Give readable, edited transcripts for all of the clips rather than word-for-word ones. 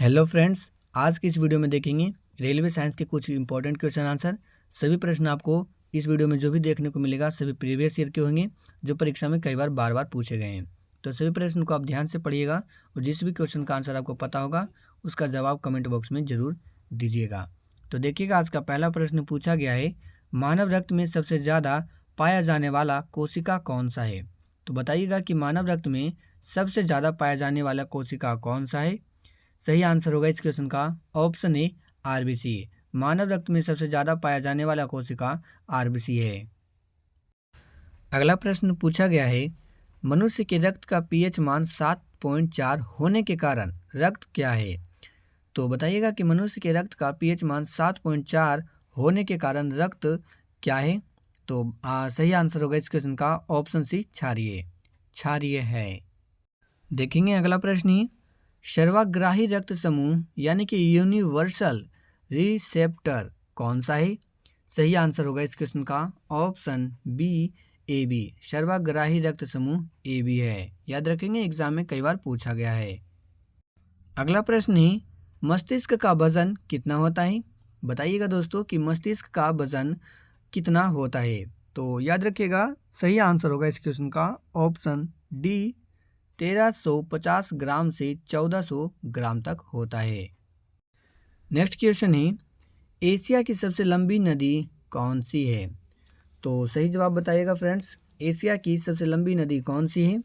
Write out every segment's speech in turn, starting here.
Hello friends, आज की इस वीडियो में देखेंगे रेलवे साइंस के कुछ इंपॉर्टेंट क्वेश्चन आंसर। सभी प्रश्न आपको इस वीडियो में जो भी देखने को मिलेगा सभी प्रीवियस ईयर के होंगे जो परीक्षा में कई बार पूछे गए हैं। तो सभी प्रश्न को आप ध्यान से पढ़िएगा और जिस भी क्वेश्चन का आंसर आपको पता होगा उसका जवाब कमेंट बॉक्स में जरूर दीजिएगा। तो देखिएगा, आज का पहला प्रश्न पूछा गया है, मानव रक्त में सबसे ज़्यादा पाया जाने वाला कोशिका कौन सा है। तो बताइएगा कि मानव रक्त में सबसे ज़्यादा पाया जाने वाला कोशिका कौन सा है। सही आंसर होगा इस क्वेश्चन का ऑप्शन ए आरबीसी। मानव रक्त में सबसे ज़्यादा पाया जाने वाला कोशिका आरबीसी है। अगला प्रश्न पूछा गया है, मनुष्य के रक्त का पीएच मान 7.4 होने के कारण रक्त क्या है। तो बताइएगा कि मनुष्य के रक्त का पीएच मान 7.4 होने के कारण रक्त क्या है। तो सही आंसर होगा इस क्वेश्चन का ऑप्शन सी क्षारीय है। देखेंगे अगला प्रश्न ही, सर्वग्राही रक्त समूह यानी कि यूनिवर्सल रिसेप्टर कौन सा है। सही आंसर होगा इस क्वेश्चन का ऑप्शन बी ए बी। सर्वग्राही रक्त समूह ए बी है। याद रखेंगे, एग्जाम में कई बार पूछा गया है। अगला प्रश्न है, मस्तिष्क का वजन कितना होता है। बताइएगा दोस्तों कि मस्तिष्क का वजन कितना होता है। तो याद रखिएगा, सही आंसर होगा इस क्वेश्चन का ऑप्शन डी 1350 ग्राम से 1400 ग्राम तक होता है। नेक्स्ट क्वेश्चन है, एशिया की सबसे लंबी नदी कौन सी है। तो सही जवाब बताइएगा फ्रेंड्स, एशिया की सबसे लंबी नदी कौन सी है।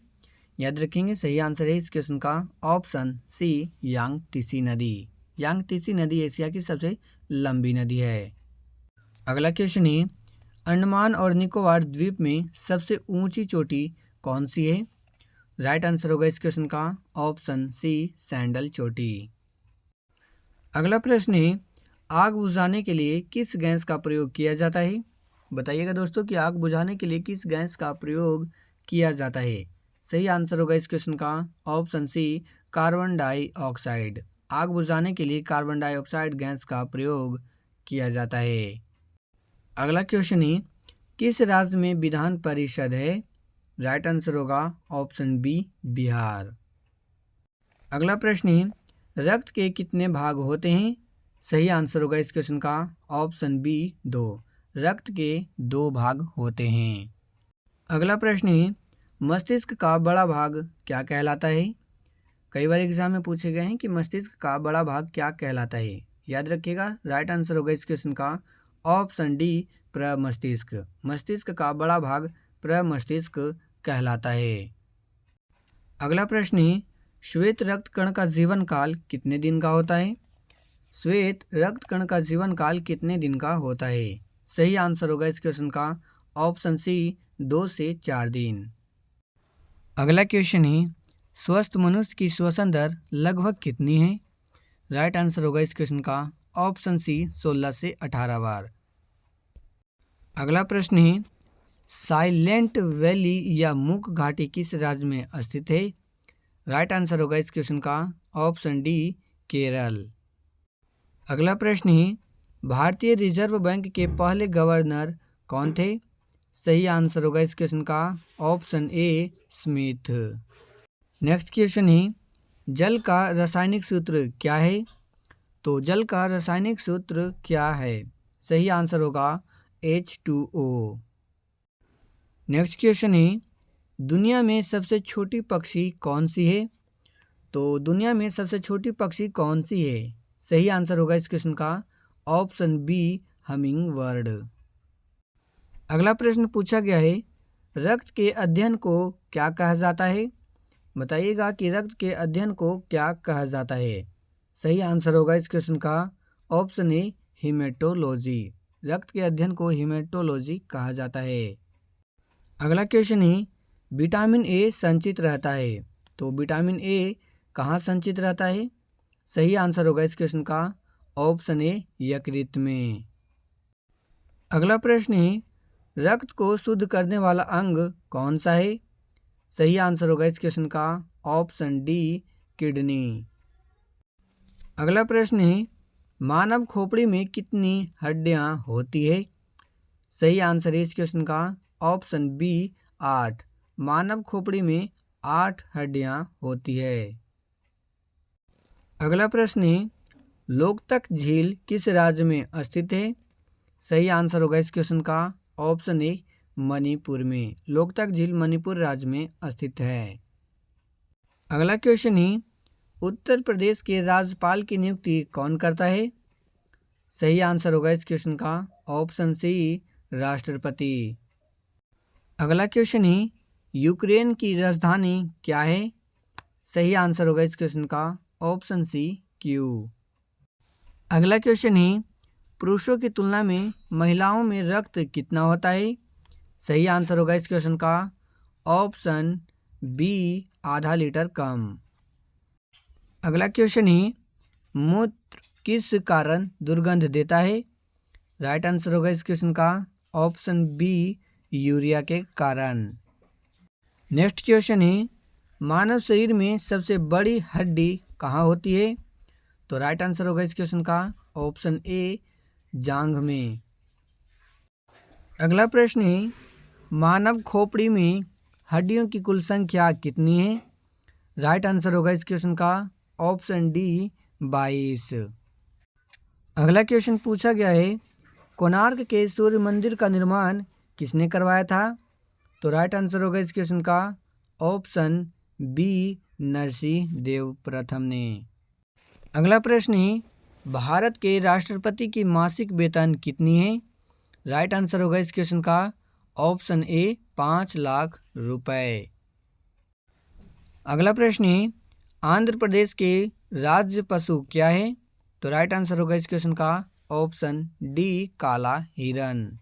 याद रखेंगे, सही आंसर है इस क्वेश्चन का ऑप्शन सी यांगत्से नदी। यांगत्से नदी एशिया की सबसे लंबी नदी है। अगला क्वेश्चन है, अंडमान और निकोबार द्वीप में सबसे ऊंची चोटी कौन सी है। राइट आंसर होगा इस क्वेश्चन का ऑप्शन सी सैंडल चोटी। अगला प्रश्न है, आग बुझाने के लिए किस गैस का प्रयोग किया जाता है। बताइएगा दोस्तों कि आग बुझाने के लिए किस गैस का प्रयोग किया जाता है। सही आंसर होगा इस क्वेश्चन का ऑप्शन सी कार्बन डाइऑक्साइड। आग बुझाने के लिए कार्बन डाइऑक्साइड गैस का प्रयोग किया जाता है। अगला क्वेश्चन है, किस राज्य में विधान परिषद है। राइट आंसर होगा ऑप्शन बी बिहार। अगला प्रश्न है, रक्त के कितने भाग होते हैं। सही आंसर होगा इस क्वेश्चन का ऑप्शन बी 2। रक्त के 2 भाग होते हैं। अगला प्रश्न है, मस्तिष्क का बड़ा भाग क्या कहलाता है। कई बार एग्जाम में पूछे गए हैं कि मस्तिष्क का बड़ा भाग क्या कहलाता है। याद रखिएगा, राइट आंसर होगा इस क्वेश्चन का ऑप्शन डी प्रमस्तिष्क। मस्तिष्क का बड़ा भाग प्रमस्तिष्क कहलाता है। अगला प्रश्न है, श्वेत रक्त कण का जीवन काल कितने दिन का होता है। श्वेत रक्त कण का जीवन काल कितने दिन का होता है। सही आंसर होगा इस क्वेश्चन का ऑप्शन सी 2 से 4 दिन। अगला क्वेश्चन है, स्वस्थ मनुष्य की श्वसन दर लगभग कितनी है। राइट आंसर होगा इस क्वेश्चन का ऑप्शन सी 16 से 18 बार। अगला प्रश्न है, साइलेंट वैली या मूक घाटी किस राज्य में स्थित है। राइट आंसर होगा इस क्वेश्चन का ऑप्शन डी केरल। अगला प्रश्न है, भारतीय रिजर्व बैंक के पहले गवर्नर कौन थे। सही आंसर होगा इस क्वेश्चन का option A Smith. Next question है, जल का रासायनिक सूत्र क्या है। तो जल का रासायनिक सूत्र क्या है। सही आंसर होगा H2O। नेक्स्ट क्वेश्चन है, दुनिया में सबसे छोटी पक्षी कौन सी है। तो दुनिया में सबसे छोटी पक्षी कौन सी है। सही आंसर होगा इस क्वेश्चन का ऑप्शन बी हमिंग बर्ड। अगला प्रश्न पूछा गया है, रक्त के अध्ययन को क्या कहा जाता है। बताइएगा कि रक्त के अध्ययन को क्या कहा जाता है। सही आंसर होगा इस क्वेश्चन का ऑप्शन ए हीमेटोलॉजी। रक्त के अध्ययन को हीमेटोलॉजी कहा जाता है। अगला क्वेश्चन है, विटामिन ए संचित रहता है। तो विटामिन ए कहाँ संचित रहता है। सही आंसर होगा इस क्वेश्चन का ऑप्शन ए यकृत में। अगला प्रश्न है, रक्त को शुद्ध करने वाला अंग कौन सा है। सही आंसर होगा इस क्वेश्चन का ऑप्शन डी किडनी। अगला प्रश्न है, मानव खोपड़ी में कितनी हड्डियां होती है। सही आंसर है इस क्वेश्चन का ऑप्शन बी 8। मानव खोपड़ी में 8 हड्डियां होती है। अगला प्रश्न है, लोकतक झील किस राज्य में स्थित है? सही आंसर होगा इस क्वेश्चन का ऑप्शन ए मणिपुर में। लोकतक झील मणिपुर राज्य में स्थित है। अगला क्वेश्चन है, उत्तर प्रदेश के राज्यपाल की नियुक्ति कौन करता है? सही आंसर होगा इस क्वेश्चन का ऑप्शन सी राष्ट्रपति। अगला क्वेश्चन है, यूक्रेन की राजधानी क्या है? सही आंसर होगा इस क्वेश्चन का ऑप्शन सी क्यू। अगला क्वेश्चन है, पुरुषों की तुलना में महिलाओं में रक्त कितना होता है? सही आंसर होगा इस क्वेश्चन का ऑप्शन बी आधा लीटर कम। अगला क्वेश्चन है, मूत्र किस कारण दुर्गंध देता है? राइट आंसर होगा इस क्वेश्चन का ऑप्शन बी यूरिया के कारण। नेक्स्ट क्वेश्चन है, मानव शरीर में सबसे बड़ी हड्डी कहाँ होती है? तो राइट आंसर होगा इस क्वेश्चन का ऑप्शन ए जांघ में। अगला प्रश्न है, मानव खोपड़ी में हड्डियों की कुल संख्या कितनी है? राइट आंसर होगा इस क्वेश्चन का ऑप्शन डी 22। अगला क्वेश्चन पूछा गया है, कोणार्क के सूर्य मंदिर का निर्माण किसने करवाया था? तो राइट आंसर होगा इस क्वेश्चन का ऑप्शन बी नरसिंह देव प्रथम ने। अगला प्रश्न है, भारत के राष्ट्रपति की मासिक वेतन कितनी है? राइट आंसर होगा इस क्वेश्चन का ऑप्शन ए 5 लाख रुपए। अगला प्रश्न है, आंध्र प्रदेश के राज्य पशु क्या है? तो राइट आंसर होगा इस क्वेश्चन का ऑप्शन डी काला हिरन।